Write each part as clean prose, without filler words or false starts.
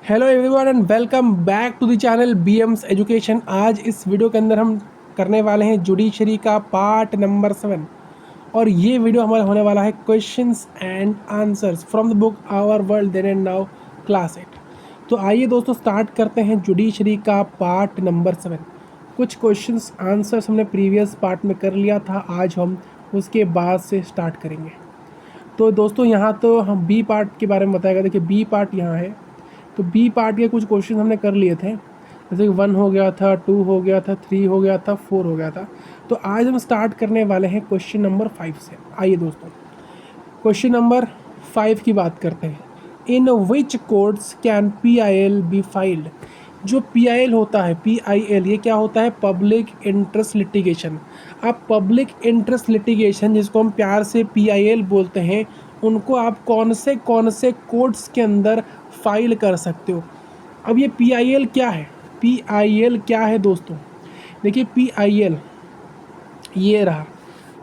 Hello everyone and welcome back to the channel BMS education. आज इस video के अंदर हम करने वाले हैं जुडिशरी का पार्ट नंबर 7 और ये वीडियो हमारा होने वाला है questions and answers from the book our world then and now class 8। तो आइए दोस्तों स्टार्ट करते हैं जुडिशरी का पार्ट नंबर 7। कुछ क्वेश्चंस आंसर्स हमने प्रीवियस पार्ट में कर लिया था, आज हम उसके बाद से स्टार्ट करेंगे। तो दोस्तों यहाँ तो हम बी पार्ट के बारे में बताएगा। देखिए बी पार्ट यहाँ है, तो बी पार्ट के कुछ क्वेश्चन हमने कर लिए थे, जैसे कि 1 हो गया था, 2 हो गया था, 3 हो गया था, 4 हो गया था। तो आज हम स्टार्ट करने वाले हैं क्वेश्चन नंबर 5 से। आइए दोस्तों क्वेश्चन नंबर 5 की बात करते हैं। In which courts can PIL be filed. जो PIL होता है, PIL ये क्या होता है? Public interest litigation. अब पब्लिक इंटरेस्ट लिटिगेशन जिसको हम प्यार से PIL बोलते हैं, उनको आप कौन से कोर्ट्स के अंदर फाइल कर सकते हो। अब ये PIL क्या है? PIL क्या है दोस्तों? देखिए PIL ये रहा,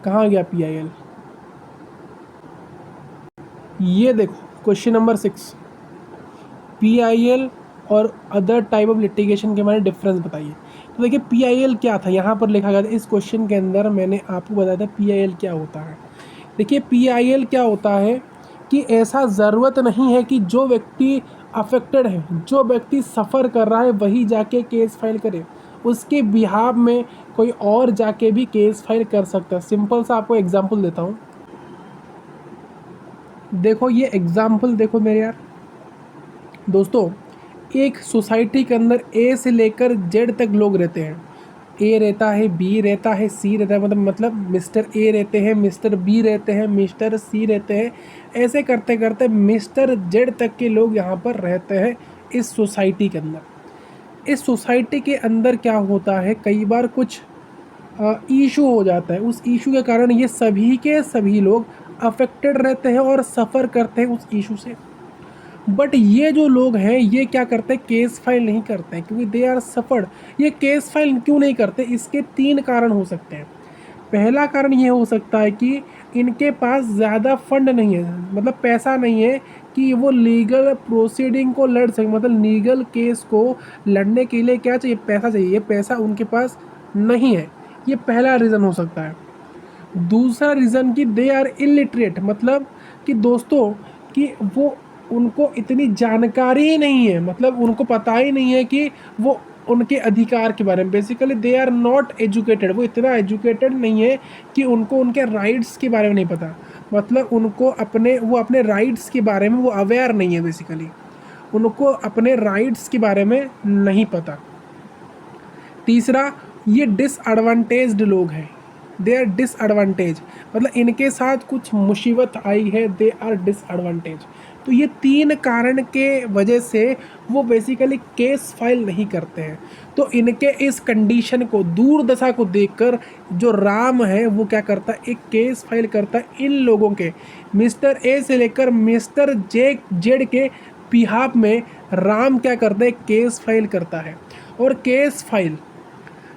कहाँ गया PIL? ये देखो क्वेश्चन नंबर 6, PIL और अदर टाइप ऑफ लिटिगेशन के बारे में डिफरेंस बताइए। तो देखिए PIL क्या था, यहाँ पर लिखा गया था इस क्वेश्चन के अंदर, मैंने आपको बताया था PIL क्या होता है। देखिए PIL क्या होता है कि ऐसा ज़रूरत नहीं है कि जो व्यक्ति अफेक्टेड है, जो व्यक्ति सफ़र कर रहा है, वही जाके केस फाइल करे। उसके बिहाफ में कोई और जाके भी केस फाइल कर सकता है। सिंपल सा आपको एग्जांपल देता हूँ। देखो ये एग्जांपल देखो मेरे यार दोस्तों, एक सोसाइटी के अंदर ए से लेकर जेड तक लोग रहते हैं। ए रहता है, बी रहता है, सी रहता है, मतलब मिस्टर ए रहते हैं, मिस्टर बी रहते हैं, मिस्टर सी रहते हैं। ऐसे करते करते मिस्टर जेड तक के लोग यहाँ पर रहते हैं इस सोसाइटी के अंदर। इस सोसाइटी के अंदर क्या होता है, कई बार कुछ इशू हो जाता है। उस इशू के कारण ये सभी के सभी लोग अफेक्टेड रहते हैं और सफ़र करते हैं उस इशू से। बट ये जो लोग हैं ये क्या करते हैं? केस फाइल नहीं करते हैं, क्योंकि दे आर सफर्ड। ये केस फाइल क्यों नहीं करते? इसके 3 कारण हो सकते हैं। पहला कारण ये हो सकता है कि इनके पास ज़्यादा फंड नहीं है, मतलब पैसा नहीं है कि वो लीगल प्रोसीडिंग को लड़ सके। मतलब लीगल केस को लड़ने के लिए क्या चाहिए? पैसा चाहिए। ये पैसा उनके पास नहीं है, ये पहला रीज़न हो सकता है। दूसरा रीज़न कि दे आर इलिटरेट, मतलब कि दोस्तों कि वो उनको इतनी जानकारी ही नहीं है, मतलब उनको पता ही नहीं है कि वो उनके अधिकार के बारे में। Basically they are not educated, वो इतना एजुकेटेड नहीं है कि उनको उनके राइट्स के बारे में नहीं पता। मतलब उनको अपने राइट्स के बारे में वो अवेयर नहीं है। बेसिकली उनको अपने राइट्स के बारे में नहीं पता। तीसरा, ये डिसएडवांटेज्ड लोग हैं, दे आर डिसएडवांटेज, मतलब इनके साथ कुछ मुसीबत आई है, दे आर डिसएडवांटेज। तो ये 3 कारण के वजह से वो बेसिकली केस फाइल नहीं करते हैं। तो इनके इस कंडीशन को, दूरदशा को देखकर जो राम है वो क्या करता है? एक केस फाइल करता है इन लोगों के, मिस्टर ए से लेकर मिस्टर जेड के बिहाफ में राम क्या करता है? केस फाइल करता है। और केस फाइल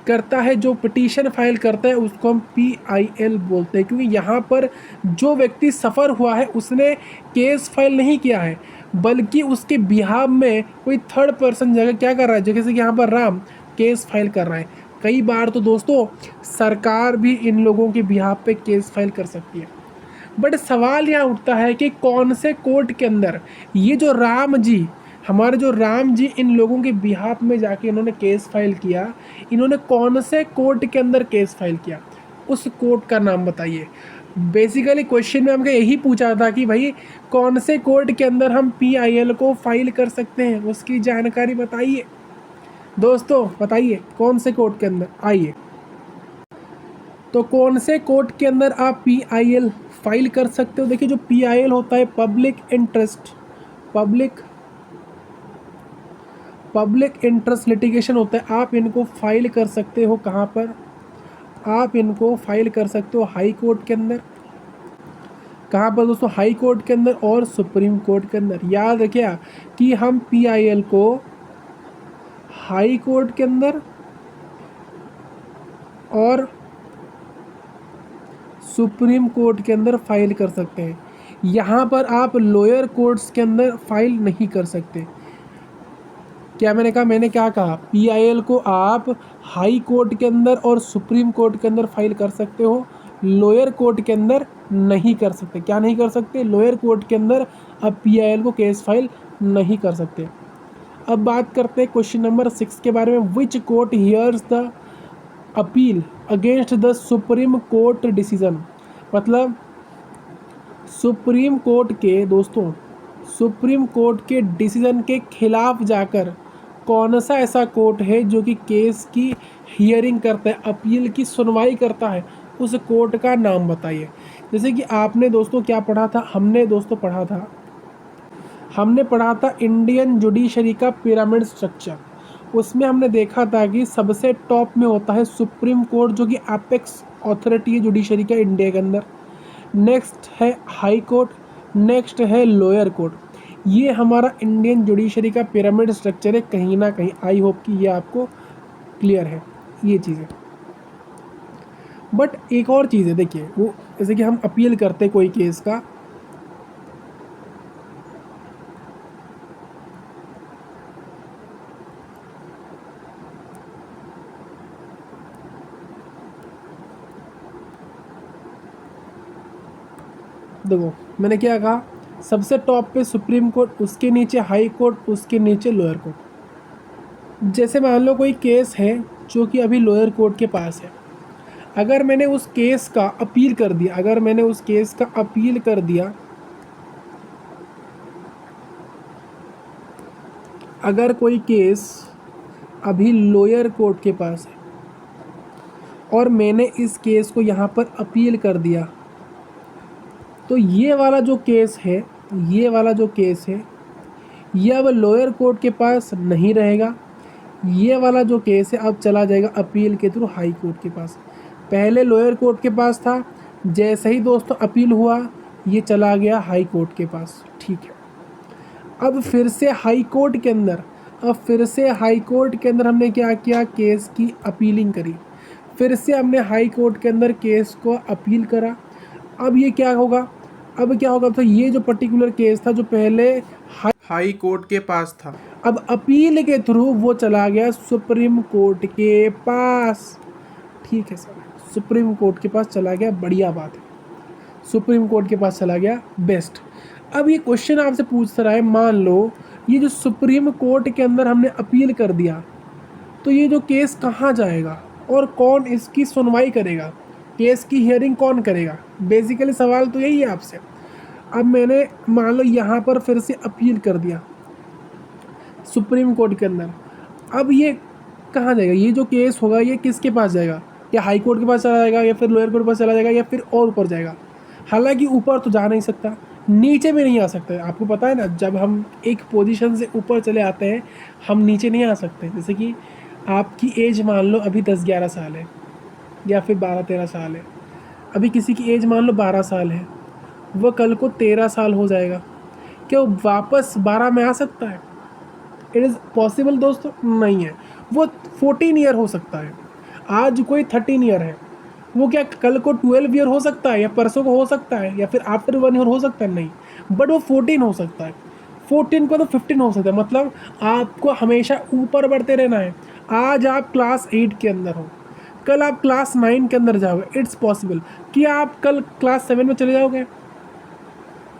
करता है, जो पिटीशन फाइल करता है उसको हम PIL बोलते हैं, क्योंकि यहाँ पर जो व्यक्ति सफ़र हुआ है उसने केस फाइल नहीं किया है, बल्कि उसके बिहाफ में कोई थर्ड पर्सन जगह क्या कर रहा है, जैसे कि यहाँ पर राम केस फाइल कर रहा है। कई बार तो दोस्तों सरकार भी इन लोगों के बिहाफ पे केस फाइल कर सकती है। बट सवाल यहाँ उठता है कि कौन से कोर्ट के अंदर ये जो राम जी, हमारे जो राम जी इन लोगों के बिहाफ में जाके इन्होंने केस फाइल किया, इन्होंने कौन से कोर्ट के अंदर केस फाइल किया? उस कोर्ट का नाम बताइए। बेसिकली क्वेश्चन में हमको यही पूछा था कि भाई कौन से कोर्ट के अंदर हम PIL को फाइल कर सकते हैं, उसकी जानकारी बताइए दोस्तों, बताइए कौन से कोर्ट के अंदर। आइए तो कौन से कोर्ट के अंदर आप PIL फाइल कर सकते हो? देखिए जो PIL होता है पब्लिक इंटरेस्ट लिटिगेशन होता है। आप इनको फाइल कर सकते हो कहाँ पर? आप इनको फाइल कर सकते हो हाई कोर्ट के अंदर। कहाँ पर दोस्तों? हाई कोर्ट के अंदर और सुप्रीम कोर्ट के अंदर। याद रखिए कि हम PIL को हाई कोर्ट के अंदर और सुप्रीम कोर्ट के अंदर फाइल कर सकते हैं। यहाँ पर आप लोअर कोर्ट्स के अंदर फाइल नहीं कर सकते। क्या मैंने कहा? मैंने क्या कहा? PIL को आप हाई कोर्ट के अंदर और सुप्रीम कोर्ट के अंदर फाइल कर सकते हो, लोअर कोर्ट के अंदर नहीं कर सकते। क्या नहीं कर सकते? लोअर कोर्ट के अंदर आप PIL को केस फाइल नहीं कर सकते। अब बात करते हैं क्वेश्चन नंबर 6 के बारे में। Which court hears the appeal against the supreme court decision? मतलब सुप्रीम कोर्ट के दोस्तों, सुप्रीम कोर्ट के डिसीजन के खिलाफ जाकर कौन सा ऐसा कोर्ट है जो कि केस की हियरिंग करता है, अपील की सुनवाई करता है? उस कोर्ट का नाम बताइए। जैसे कि आपने दोस्तों क्या पढ़ा था? हमने दोस्तों पढ़ा था इंडियन जुडिशरी का पिरामिड स्ट्रक्चर। उसमें हमने देखा था कि सबसे टॉप में होता है सुप्रीम कोर्ट, जो कि एपेक्स अथॉरिटी है जुडिशरी का इंडिया के अंदर। नेक्स्ट है हाई कोर्ट, नेक्स्ट है लोअर कोर्ट। ये हमारा इंडियन जुडिशरी का पिरामिड स्ट्रक्चर है कहीं ना कहीं। आई होप कि ये आपको क्लियर है ये चीज़ें। बट एक और चीज़ है, देखिए, वो जैसे कि हम अपील करते कोई केस का, देखो मैंने क्या कहा, सबसे टॉप पे सुप्रीम कोर्ट, उसके नीचे हाई कोर्ट, उसके नीचे लोअर कोर्ट। जैसे मान लो कोई केस है जो कि अभी लोअर कोर्ट के पास है, अगर मैंने उस केस का अपील कर दिया, अगर कोई केस अभी लोअर कोर्ट के पास है और मैंने इस केस को यहाँ पर अपील कर दिया, तो ये वाला जो केस है, ये अब लोअर कोर्ट के पास नहीं रहेगा। ये वाला जो केस है अब चला जाएगा अपील के थ्रू हाई कोर्ट के पास। पहले लोअर कोर्ट के पास था, जैसे ही दोस्तों अपील हुआ ये चला गया हाई कोर्ट के पास। ठीक है, अब फिर से हाई कोर्ट के अंदर हमने क्या किया, केस की अपीलिंग करी। फिर से हमने हाई कोर्ट के अंदर केस को अपील करा। अब ये क्या होगा, तो ये जो पर्टिकुलर केस था जो पहले हाई कोर्ट के पास था, अब अपील के थ्रू वो चला गया सुप्रीम कोर्ट के पास। ठीक है सर, सुप्रीम कोर्ट के पास चला गया, बढ़िया बात है, सुप्रीम कोर्ट के पास चला गया, बेस्ट। अब ये क्वेश्चन आपसे पूछ रहा है, मान लो ये जो सुप्रीम कोर्ट के अंदर हमने अपील कर दिया, तो ये जो केस कहाँ जाएगा और कौन इसकी सुनवाई करेगा, केस की हियरिंग कौन करेगा? बेसिकली सवाल तो यही है आपसे। अब मैंने मान लो यहाँ पर फिर से अपील कर दिया सुप्रीम कोर्ट के अंदर, अब ये कहाँ जाएगा? ये जो केस होगा ये किसके पास जाएगा? या हाई कोर्ट के पास चला जाएगा, या फिर लोअर कोर्ट के पास चला जाएगा, या फिर और ऊपर जाएगा? हालांकि ऊपर तो जा नहीं सकता, नीचे भी नहीं आ सकता। आपको पता है ना, जब हम एक पोजीशन से ऊपर चले आते हैं हम नीचे नहीं आ सकते। जैसे कि आपकी एज मान लो अभी 10-11 साल है, या फिर 12-13 साल है। अभी किसी की एज मान लो 12 साल है, वह कल को 13 साल हो जाएगा, क्या वो वापस 12 में आ सकता है? इट इज़ पॉसिबल दोस्तों? नहीं है। वो 14 ईयर हो सकता है, आज कोई 13 ईयर है, वो क्या कल को 12 ईयर हो सकता है, या परसों को हो सकता है, या फिर आफ्टर 1 ईयर हो सकता है? नहीं, बट वो 14 हो सकता है, 14 को तो 15 हो सकता है। मतलब आपको हमेशा ऊपर बढ़ते रहना है। आज आप क्लास 8 के अंदर हो, कल आप क्लास 9 के अंदर जाओगे, इट्स पॉसिबल कि आप कल क्लास 7 में चले जाओगे।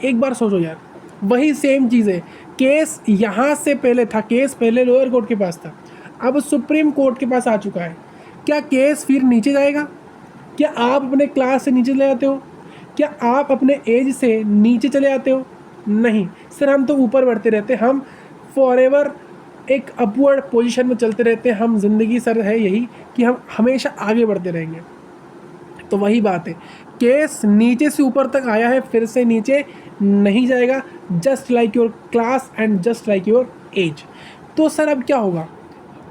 एक बार सोचो यार, वही सेम चीज़ है। केस यहाँ से पहले था, केस पहले लोअर कोर्ट के पास था, अब सुप्रीम कोर्ट के पास आ चुका है। क्या केस फिर नीचे जाएगा? क्या आप अपने क्लास से नीचे चले जाते हो? क्या आप अपने एज से नीचे चले जाते हो? नहीं सर, हम तो ऊपर बढ़ते रहते हैं। हम फॉरएवर एक अपवर्ड पोजीशन में चलते रहते हैं। हम ज़िंदगी सर है यही कि हम हमेशा आगे बढ़ते रहेंगे। तो वही बात है, केस नीचे से ऊपर तक आया है, फिर से नीचे नहीं जाएगा। Just like your class and just like your age. तो सर अब क्या होगा?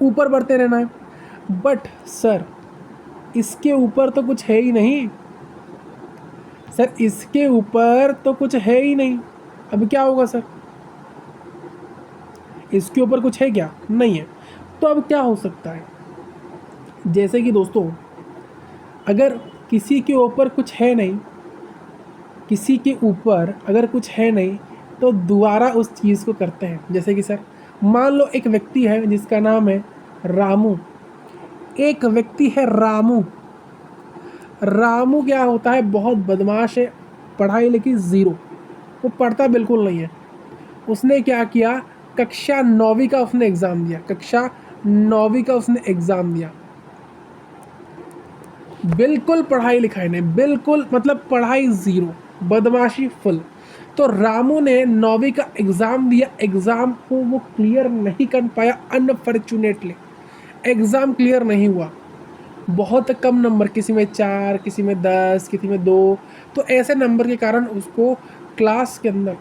ऊपर बढ़ते रहना है। बट सर इसके ऊपर तो कुछ है ही नहीं, सर इसके ऊपर तो कुछ है ही नहीं। अब क्या होगा सर? इसके ऊपर कुछ है क्या? नहीं है। तो अब क्या हो सकता है? जैसे कि दोस्तों, अगर किसी के ऊपर कुछ है नहीं, किसी के ऊपर अगर कुछ है नहीं, तो दोबारा उस चीज़ को करते हैं। जैसे कि सर मान लो एक व्यक्ति है जिसका नाम है रामू, एक व्यक्ति है रामू। रामू क्या होता है, बहुत बदमाश है, पढ़ाई लिखी ज़ीरो, वो पढ़ता बिल्कुल नहीं है। उसने क्या किया, कक्षा 9वीं का उसने एग्ज़ाम दिया, कक्षा 9वीं का उसने एग्ज़ाम दिया, बिल्कुल पढ़ाई लिखाई नहीं, बिल्कुल मतलब पढ़ाई ज़ीरो, बदमाशी फुल। तो रामू ने 9वीं का एग्ज़ाम दिया, एग्ज़ाम को वो क्लियर नहीं कर पाया, अनफॉर्चुनेटली एग्ज़ाम क्लियर नहीं हुआ, बहुत कम नंबर, किसी में 4, किसी में 10, किसी में 2, तो ऐसे नंबर के कारण उसको क्लास के अंदर,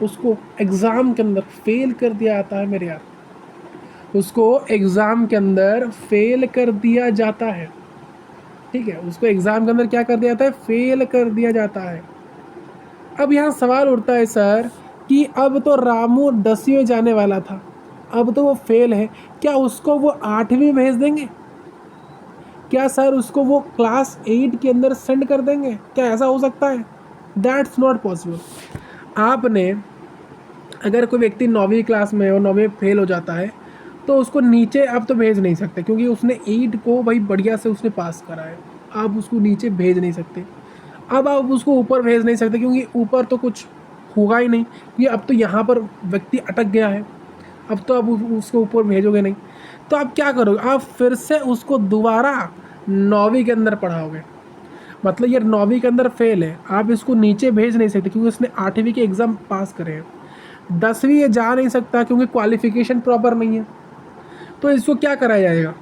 उसको एग्ज़ाम के अंदर फेल कर दिया जाता है मेरे यार, उसको एग्ज़ाम के अंदर फेल कर दिया जाता है, ठीक है, उसको एग्ज़ाम के अंदर क्या कर दिया जाता है, फेल कर दिया जाता है। अब यहाँ सवाल उठता है सर कि अब तो रामू 10वीं में जाने वाला था, अब तो वो फेल है, क्या उसको वो 8वीं भेज देंगे? क्या सर उसको वो क्लास 8 के अंदर सेंड कर देंगे? क्या ऐसा हो सकता है? That's not possible. आपने अगर कोई व्यक्ति 9वीं क्लास में और 9वीं में फेल हो जाता है तो उसको नीचे आप तो भेज नहीं सकते, क्योंकि उसने 8 को भाई बढ़िया से उसने पास करा है, आप उसको नीचे भेज नहीं सकते। अब आप उसको ऊपर भेज नहीं सकते, क्योंकि ऊपर तो कुछ होगा ही नहीं, ये अब तो यहाँ पर व्यक्ति अटक गया है, अब तो आप उसको ऊपर भेजोगे नहीं। तो आप क्या करोगे, आप फिर से उसको दोबारा 9वीं के अंदर पढ़ाओगे, मतलब ये 9वीं के अंदर फेल है, आप इसको नीचे भेज नहीं सकते क्योंकि उसने 8वीं के एग्ज़ाम पास करे हैं। 10वीं ये जा नहीं सकता क्योंकि क्वालिफिकेशन प्रॉपर नहीं है, तो इसको क्या कराया जाएगा,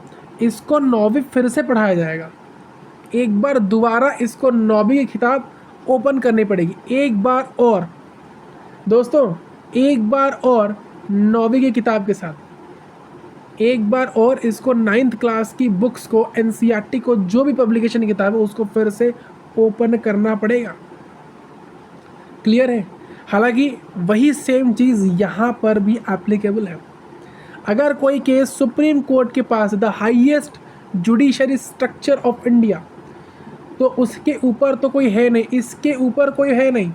इसको 9वीं फिर से पढ़ाया जाएगा, एक बार दोबारा इसको 9वीं की किताब ओपन करनी पड़ेगी, एक बार और दोस्तों, एक बार और 9वीं की किताब के साथ, एक बार और इसको 9th क्लास की बुक्स को, NCERT को, जो भी पब्लिकेशन की किताब है उसको फिर से ओपन करना पड़ेगा। क्लियर है? हालांकि वही सेम चीज़ यहाँ पर भी एप्लीकेबल है। अगर कोई केस सुप्रीम कोर्ट के पास, the highest judiciary structure of India, तो उसके ऊपर तो कोई है नहीं, इसके ऊपर कोई है नहीं,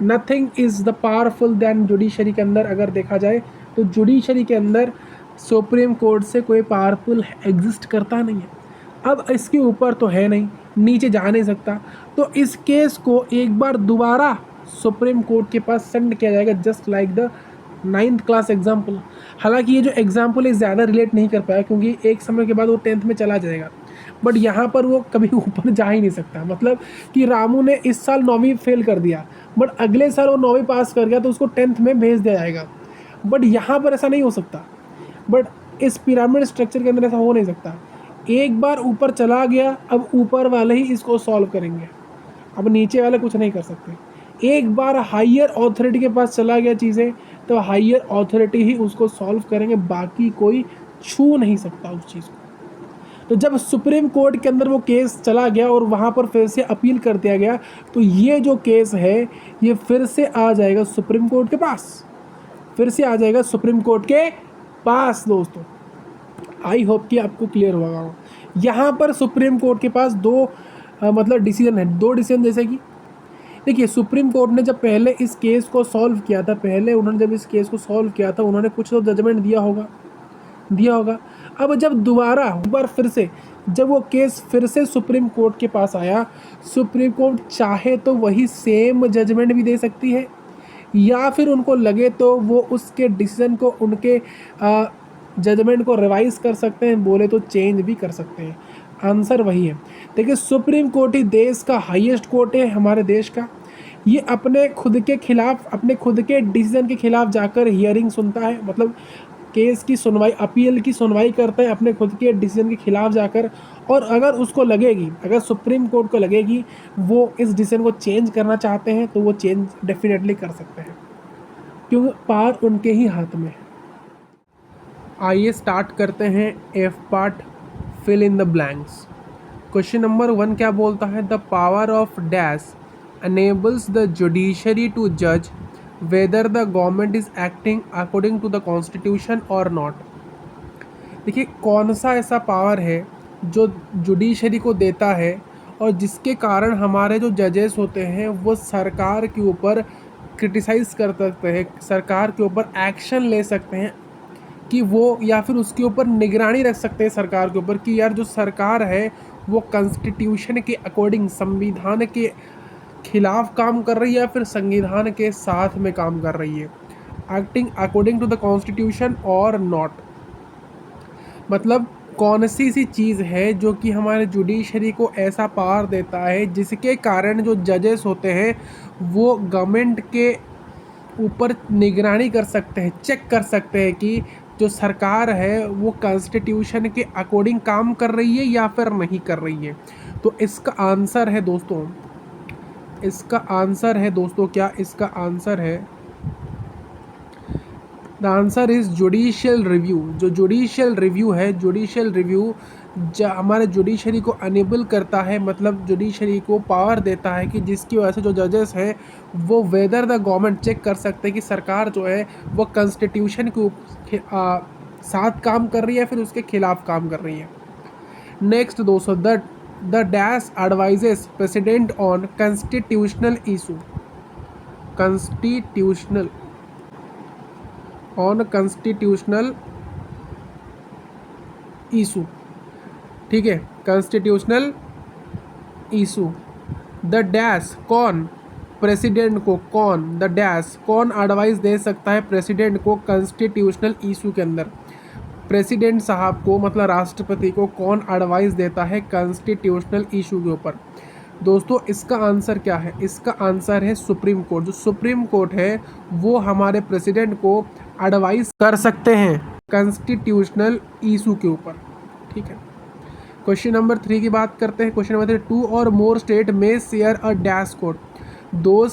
nothing is the powerful then judiciary के अंदर अगर देखा जाए तो जुडिशरी के अंदर सुप्रीम कोर्ट से कोई पावरफुल एग्जिस्ट करता नहीं है। अब इसके ऊपर तो है नहीं, नीचे जा नहीं सकता, तो इस केस को एक बार दोबारा सुप्रीम कोर्ट के पास सेंड किया जाएगा, just like the 9th class example. हालांकि ये जो एग्जाम्पल है ज़्यादा रिलेट नहीं कर पाया क्योंकि एक समय के बाद वो 10th में चला जाएगा, बट यहाँ पर वो कभी ऊपर जा ही नहीं सकता। मतलब कि रामू ने इस साल 9वीं फेल कर दिया, बट अगले साल वो 9वीं पास कर गया तो उसको 10th में भेज दिया जाएगा, बट यहाँ पर ऐसा नहीं हो सकता। बट इस पिरामिड स्ट्रक्चर के अंदर ऐसा हो नहीं सकता। एक बार ऊपर चला गया, अब ऊपर वाले ही इसको सॉल्व करेंगे, अब नीचे वाले कुछ नहीं कर सकते। एक बार हायर अथॉरिटी के पास चला गया चीज़ें, तो हायर अथॉरिटी ही उसको सॉल्व करेंगे, बाकी कोई छू नहीं सकता उस चीज़ को। तो जब सुप्रीम कोर्ट के अंदर वो केस चला गया और वहाँ पर फिर से अपील कर दिया गया, तो ये जो केस है ये फिर से आ जाएगा सुप्रीम कोर्ट के पास, फिर से आ जाएगा सुप्रीम कोर्ट के पास। दोस्तों आई होप कि आपको क्लियर होगा। यहाँ पर सुप्रीम कोर्ट के पास दो मतलब डिसीजन है, दो डिसीजन, जैसे कि देखिए सुप्रीम कोर्ट ने जब पहले इस केस को सॉल्व किया था, पहले उन्होंने जब इस केस को सॉल्व किया था उन्होंने कुछ तो जजमेंट दिया होगा। अब जब दोबारा एक बार फिर से जब वो केस फिर से सुप्रीम कोर्ट के पास आया, सुप्रीम कोर्ट चाहे तो वही सेम जजमेंट भी दे सकती है, या फिर उनको लगे तो वो उसके डिसीजन को, उनके जजमेंट को रिवाइज कर सकते हैं, बोले तो चेंज भी कर सकते हैं। आंसर वही है। देखिए सुप्रीम कोर्ट ही देश का हाईएस्ट कोर्ट है हमारे देश का, ये अपने खुद के खिलाफ, अपने खुद के डिसीजन के खिलाफ जाकर हियरिंग सुनता है, मतलब केस की सुनवाई, अपील की सुनवाई करता है अपने खुद के डिसीजन के खिलाफ जाकर, और अगर उसको लगेगी, अगर सुप्रीम कोर्ट को लगेगी वो इस डिसीजन को चेंज करना चाहते हैं तो वो चेंज डेफिनेटली कर सकते हैं, क्योंकि पार उनके ही हाथ में है। आइए स्टार्ट करते हैं F part, fill in the blanks. Question number 1 क्या बोलता है, the power of dash enables the judiciary to judge whether the government is acting according to the constitution or not। देखिए कौन सा ऐसा पावर है जो जुडिशरी को देता है और जिसके कारण हमारे जो जजेस होते हैं वो सरकार के ऊपर क्रिटिसाइज़ कर सकते हैं, सरकार के ऊपर एक्शन ले सकते हैं कि वो, या फिर उसके ऊपर निगरानी रख सकते हैं सरकार के ऊपर कि यार जो सरकार है वो कॉन्स्टिट्यूशन के अकॉर्डिंग, संविधान के खिलाफ काम कर रही है या फिर संविधान के साथ में काम कर रही है, acting according to the constitution और नॉट। मतलब कौन सी ऐसी चीज़ है जो कि हमारे जुडिशरी को ऐसा पावर देता है जिसके कारण जो जजेस होते हैं वो गवर्नमेंट के ऊपर निगरानी कर सकते हैं, चेक कर सकते हैं कि जो सरकार है वो कॉन्स्टिट्यूशन के अकॉर्डिंग काम कर रही है या फिर नहीं कर रही है। तो इसका आंसर है दोस्तों, इसका आंसर है दोस्तों, क्या इसका आंसर है, the answer is judicial review. जो जुडिशियल रिव्यू है, जुडिशियल रिव्यू हमारे जुडिशरी को अनेबल करता है, मतलब जुडिशरी को पावर देता है कि जिसकी वजह से जो जजेस हैं वो वेदर द गवर्नमेंट चेक कर सकते हैं कि सरकार जो है वो कॉन्स्टिट्यूशन के साथ काम कर रही है फिर उसके खिलाफ काम कर रही है। नेक्स्ट दोस्तों, the dash advises president on constitutional issue, constitutional on constitutional issue, ठीक है, कॉन्स्टिट्यूशनल इशू। द डैश कौन, प्रेसिडेंट को, कौन, द डैश कौन एडवाइस दे सकता है प्रेसिडेंट को कॉन्स्टिट्यूशनल इशू के अंदर, प्रेसिडेंट साहब को मतलब राष्ट्रपति को कौन एडवाइस देता है कॉन्स्टिट्यूशनल इशू के ऊपर। दोस्तों इसका आंसर क्या है, इसका आंसर है सुप्रीम कोर्ट। जो सुप्रीम कोर्ट है वो हमारे प्रेसिडेंट को एडवाइस कर सकते हैं कॉन्स्टिट्यूशनल इशू के ऊपर, ठीक है। क्वेश्चन नंबर 3 की बात करते हैं। क्वेश्चन नंबर 3, 2 और मोर स्टेट में शेयर अ डैश कोड, दो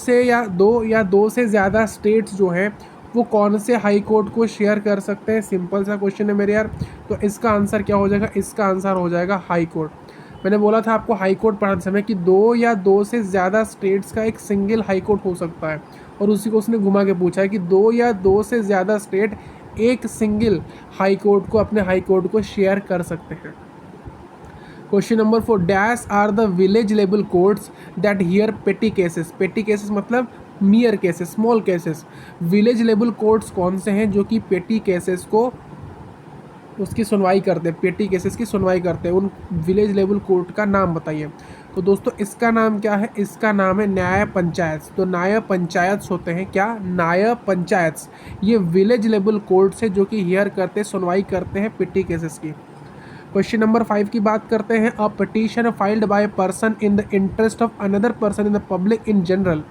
से ज़्यादा स्टेट्स जो हैं वो कौन से हाई कोर्ट को शेयर कर सकते हैं। सिंपल सा क्वेश्चन है मेरे यार। तो इसका आंसर क्या हो जाएगा, इसका आंसर हो जाएगा हाई कोर्ट। मैंने बोला था आपको हाई कोर्ट पढ़ाते समय कि दो से ज़्यादा स्टेट्स का एक सिंगल हाई कोर्ट हो सकता है, और उसी को उसने घुमा के पूछा है कि दो से ज़्यादा स्टेट एक सिंगल हाई कोर्ट को, अपने हाई कोर्ट को शेयर कर सकते हैं। Question number 4, dash are the village level courts that hear petty cases, petty cases मतलब mere cases, small cases. Village level courts कौन से हैं जो कि पेटी केसेस को उसकी सुनवाई करते हैं, पेटी केसेस की सुनवाई करते हैं, उन विलेज लेवल कोर्ट का नाम बताइए। तो दोस्तों इसका नाम क्या है, इसका नाम है न्याय पंचायत। तो न्याय पंचायत होते हैं क्या, न्याय पंचायत, ये विलेज लेवल कोर्ट्स है जो कि हियर करते, सुनवाई करते हैं पेटी केसेस की। क्वेश्चन नंबर 5 की बात करते हैं। A petition filed by person in the interest of another person in the public in general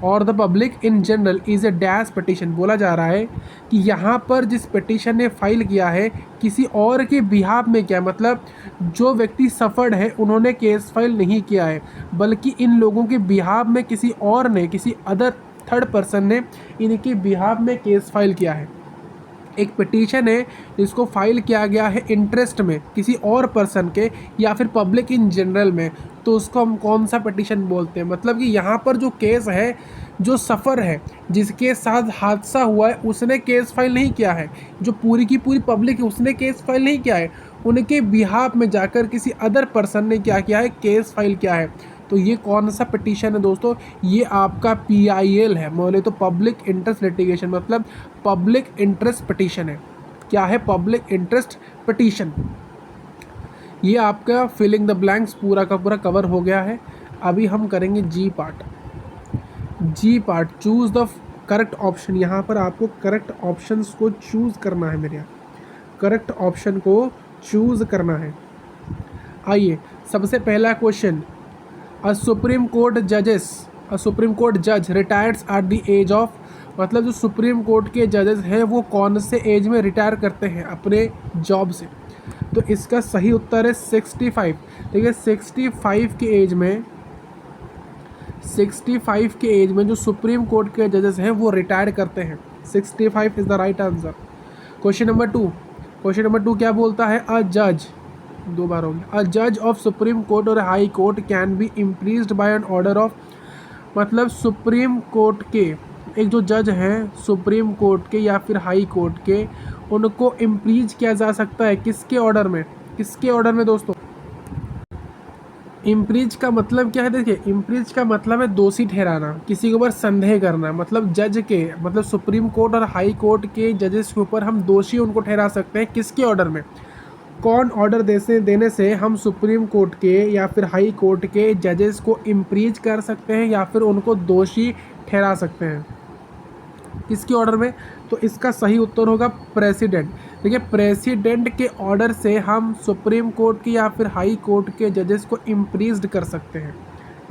और the public in general is a dash petition. बोला जा रहा है कि यहाँ पर जिस पिटीशन ने फाइल किया है किसी और के बिहाफ में किया, मतलब जो व्यक्ति सफर्ड है उन्होंने केस फाइल नहीं किया है, बल्कि इन लोगों के बिहाफ में किसी और ने, किसी अदर थर्ड पर्सन ने इनके बिहाफ में केस फाइल किया है। एक पिटीशन है जिसको फाइल किया गया है इंटरेस्ट में किसी और पर्सन के या फिर पब्लिक इन जनरल में, तो उसको हम कौन सा पिटीशन बोलते हैं। मतलब कि यहाँ पर जो केस है, जो सफ़र है, जिसके साथ हादसा हुआ है उसने केस फाइल नहीं किया है, जो पूरी की पूरी पब्लिक है उसने केस फाइल नहीं किया है, उनके बिहाफ में जाकर किसी अदर पर्सन ने क्या किया है, केस फाइल किया है। तो ये कौन सा पिटीशन है दोस्तों, ये आपका PIL है, बोले तो पब्लिक इंटरेस्ट लिटिगेशन, मतलब पब्लिक इंटरेस्ट पिटीशन है। क्या है, पब्लिक इंटरेस्ट पिटीशन। ये आपका फिलिंग द ब्लैंक्स पूरा का पूरा कवर हो गया है। अभी हम करेंगे G part. G part, choose the correct option. यहाँ पर आपको करेक्ट ऑप्शंस को चूज़ करना है मेरे यहाँ, करेक्ट ऑप्शन को चूज़ करना है। आइए सबसे पहला क्वेश्चन, अ सुप्रीम कोर्ट जज retires at the age of, मतलब जो सुप्रीम कोर्ट के जजेस हैं वो कौन से एज में रिटायर करते हैं अपने जॉब से। तो इसका सही उत्तर है 65। ठीक है, 65 के एज में, 65 के एज में जो सुप्रीम कोर्ट के जजेस हैं वो रिटायर करते हैं। 65 is the right answer. Question number 2 क्या बोलता है, अ जज, दो बार हो गया, अ जज ऑफ सुप्रीम कोर्ट और high court can be impeached by an order of, मतलब सुप्रीम कोर्ट के एक जो जज हैं सुप्रीम कोर्ट के या फिर हाई कोर्ट के, उनको इम्प्रीज किया जा सकता है किसके ऑर्डर में, किसके ऑर्डर में दोस्तों, इम्प्रीच का मतलब क्या है? देखिए, इम्प्रीच का मतलब है दोषी ठहराना, किसी के ऊपर संदेह करना। मतलब जज के, मतलब सुप्रीम कोर्ट और हाई कोर्ट के जजेस के ऊपर हम दोषी उनको ठहरा सकते हैं। किसके ऑर्डर में? कौन ऑर्डर देने से हम सुप्रीम कोर्ट के या फिर हाई कोर्ट के जजेस को इम्प्रीच कर सकते हैं या फिर उनको दोषी ठहरा सकते हैं? किसके ऑर्डर में? तो इसका सही उत्तर होगा प्रेसिडेंट। देखिए, प्रेसिडेंट के ऑर्डर से हम सुप्रीम कोर्ट की या फिर हाई कोर्ट के जजेस को इम्प्रीज्ड कर सकते हैं,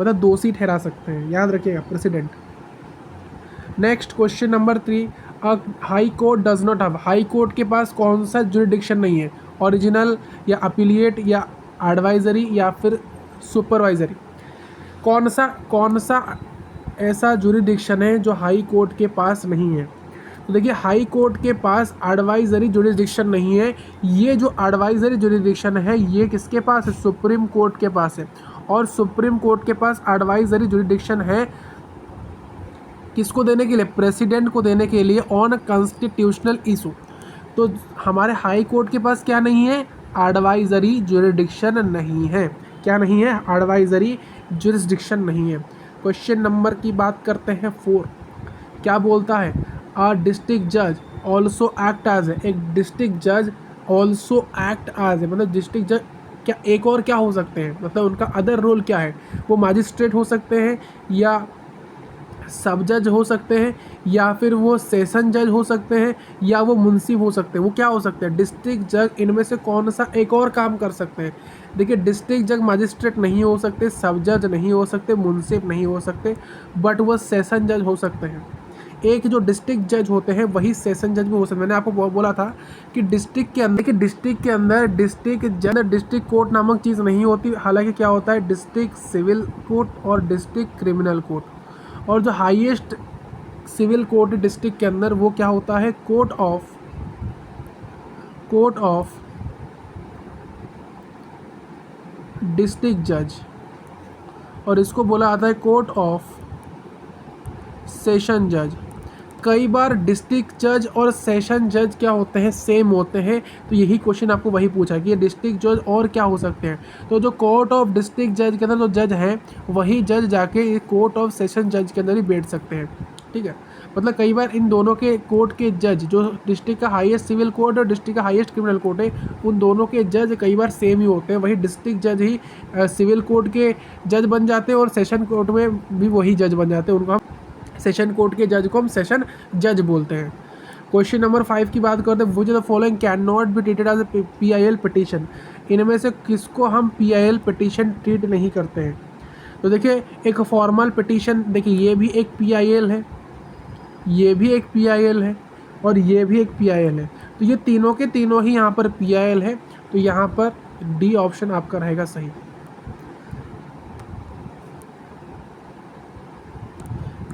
मतलब दोषी ठहरा सकते हैं। याद रखिएगा, president. Next question number 3, high court does not have, high court के पास कौन सा जुरिडिक्शन नहीं है? ओरिजिनल या अपीलिएट या एडवाइजरी या फिर सुपरवाइजरी? कौन सा ऐसा जुरिडिक्शन है जो हाई कोर्ट के पास नहीं है? तो देखिए, हाई कोर्ट के पास एडवाइजरी जुरिडिक्शन नहीं है। ये जो एडवाइजरी जुरिडिक्शन है ये किसके पास है? सुप्रीम कोर्ट के पास है। और सुप्रीम कोर्ट के पास एडवाइजरी जुरिडिक्शन है किसको देने के लिए? प्रेसिडेंट को देने के लिए ऑन कॉन्स्टिट्यूशनल इशू। तो हमारे हाई कोर्ट के पास क्या नहीं है? एडवाइजरी जुरिडिक्शन नहीं है। क्या नहीं है? एडवाइजरी जुरिडिक्शन नहीं है। क्वेश्चन नंबर की बात करते हैं 4। क्या बोलता है? अ डिस्ट्रिक्ट जज ऑल्सो एक्ट एज, एक डिस्ट्रिक्ट जज ऑल्सो एक्ट एज, मतलब डिस्ट्रिक्ट जज क्या एक और क्या हो सकते हैं? मतलब उनका अदर रोल क्या है? वो मजिस्ट्रेट हो सकते हैं या सब जज हो सकते हैं या फिर वो सेशन जज हो सकते हैं या वो मुंसिफ हो सकते हैं। वो क्या हो सकते हैं? डिस्ट्रिक्ट जज। इनमें से कौन सा एक और काम कर सकते हैं? देखिए, डिस्ट्रिक्ट जज मजिस्ट्रेट नहीं हो सकते, सब जज नहीं हो सकते, मुंसिफ नहीं हो सकते, बट वो सेशन जज हो सकते हैं। एक जो डिस्ट्रिक्ट जज होते हैं वही सेशन जज भी हो सकते हैं। मैंने आपको बोला था कि डिस्ट्रिक्ट के अंदर डिस्ट्रिक्ट जज, डिस्ट्रिक्ट कोर्ट नामक चीज़ नहीं होती। हालांकि क्या होता है? डिस्ट्रिक्ट सिविल कोर्ट और डिस्ट्रिक्ट क्रिमिनल कोर्ट। और जो हाईएस्ट सिविल कोर्ट डिस्ट्रिक्ट के अंदर वो क्या होता है? कोर्ट ऑफ डिस्ट्रिक्ट जज, और इसको बोला जाता है कोर्ट ऑफ सेशन जज। कई बार डिस्ट्रिक्ट जज और सेशन जज क्या होते हैं? सेम होते हैं। तो यही क्वेश्चन आपको वही पूछा कि ये डिस्ट्रिक्ट जज और क्या हो सकते हैं। तो जो कोर्ट ऑफ डिस्ट्रिक्ट जज के अंदर जो जज हैं वही जज जाके कोर्ट ऑफ सेशन जज के अंदर ही बैठ सकते हैं। ठीक है, मतलब कई बार इन दोनों के कोर्ट के जज, जो डिस्ट्रिक्ट का हाईएस्ट सिविल कोर्ट और डिस्ट्रिक्ट का हाईएस्ट क्रिमिनल कोर्ट है, उन दोनों के जज कई बार सेम ही होते हैं। वही डिस्ट्रिक्ट जज ही सिविल कोर्ट के जज बन जाते हैं और सेशन कोर्ट में भी वही जज बन जाते हैं। उनको हम सेशन कोर्ट के जज को हम सेशन जज बोलते हैं। क्वेश्चन नंबर 5 की बात करते हैं, which the following can not be treated as a PIL petition. इनमें से किसको हम PIL पिटीशन ट्रीट नहीं करते हैं? तो देखिए, एक फॉर्मल पिटीशन, देखिए ये भी एक PIL है, ये भी एक PIL है और ये भी एक PIL है। तो ये तीनों के तीनों ही यहाँ पर PIL है। तो यहाँ पर डी ऑप्शन आपका रहेगा सही।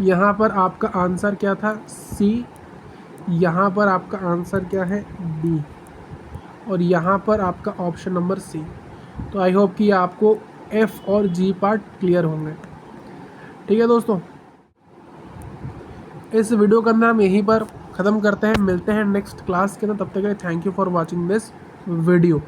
यहाँ पर आपका आंसर क्या था? सी। यहाँ पर आपका आंसर क्या है? डी। और यहाँ पर आपका ऑप्शन नंबर सी। तो आई होप कि आपको F और G पार्ट क्लियर होंगे। ठीक है दोस्तों, इस वीडियो के अंदर हम यहीं पर ख़त्म करते हैं। मिलते हैं नेक्स्ट क्लास के अंदर। तब तक के लिए thank you for watching this video.